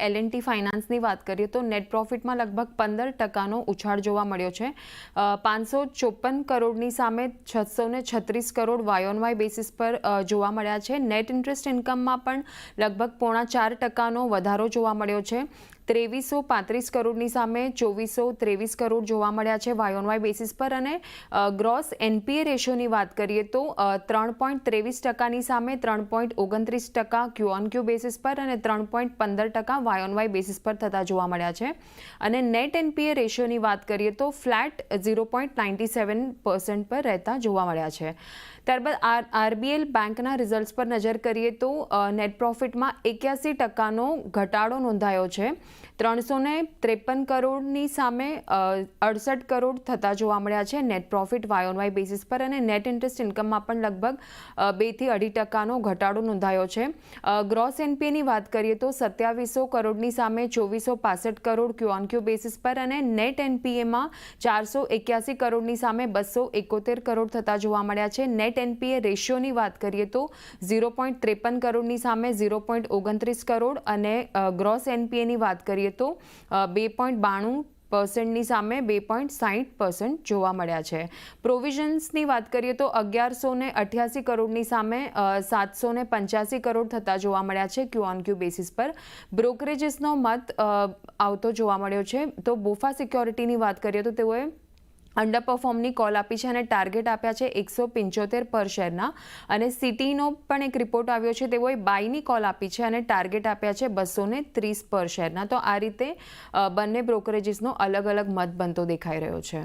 L&T ફાઇનાન્સની વાત કરીએ તો નેટ પ્રોફિટમાં લગભગ 15% ઉછાળ જોવા મળ્યો છે। 554 કરોડની સામે 636 કરોડ વાય-ઓન-વાય બેસિસ પર જોવા મળ્યા છે। નેટ ઇન્ટરેસ્ટ ઇન્કમમાં પણ લગભગ 0.5% વધારો જોવા મળ્યો છે। 2335 કરોડની સામે 2423 કરોડ જોવા મળ્યા છે વાય-ઓન-વાય બેસિસ પર। અને ગ્રોસ એનપીએ રેશિયોની વાત કરીએ તો 3.23%ની સામે 3.29% ક્યુ-ઓન-ક્યુ બેસિસ પર અને 3.15% વાય-ઓન-વાય બેસિસ પર થતા જોવા મળ્યા છે। અને નેટ એનપીએ રેશિયોની વાત કરીએ તો ફ્લેટ 0.97% પર રહેતા જોવા મળ્યા છે। ત્યારબાદ આરબીએલ બેંકના રિઝલ્ટ્સ પર નજર કરીએ તો નેટ પ્રોફિટમાં 81%નો ઘટાડો નોંધાયો છે। 353 કરોડની સામે 68 કરોડ થતા જોવા મળ્યા છે નેટ પ્રોફિટ વાય-ઓન-વાય બેસિસ પર। અને નેટ ઇન્ટરેસ્ટ ઇન્કમમાં પણ લગભગ 2 થી 2.5%નો ઘટાડો નોંધાયો છે। ગ્રોસ એનપીએની વાત કરીએ તો 2700 કરોડની સામે 2465 કરોડ ક્યુ-ઓન-ક્યુ બેસિસ પર। અને નેટ એનપીએમાં 481 કરોડની સામે 271 કરોડ થતા જોવા મળ્યા છે। નેટ એનપીએ રેશિયોની વાત કરીએ તો 0.53 કરોડની સામે 0.29 કરોડ અને ગ્રોસ એનપીએની વાત કરીએ તો 2.92%ની સામે 2.60% જોવા મળ્યા છે। પ્રોવિઝન્સની વાત કરીએ તો 1188 કરોડની સામે 785 કરોડ થતા જોવા મળ્યા છે ક્યુ-ઓન-ક્યુ બેસિસ પર। બ્રોકરેજીસનો મત આવતો જોવા મળ્યો છે। તો બોફા સિક્યોરિટીની વાત કરીએ તો તેઓએ અંડર પરફોર્મની કોલ આપી છે અને ટાર્ગેટ આપ્યા છે 175 પર શેરના। અને સિટીનો પણ એક રિપોર્ટ આવ્યો છે, તેઓએ બાયની કોલ આપી છે અને ટાર્ગેટ આપ્યા છે 230 પર શેરના। તો આ રીતે બંને બ્રોકરેજીસનો અલગ અલગ મત બનતો દેખાઈ રહ્યો છે।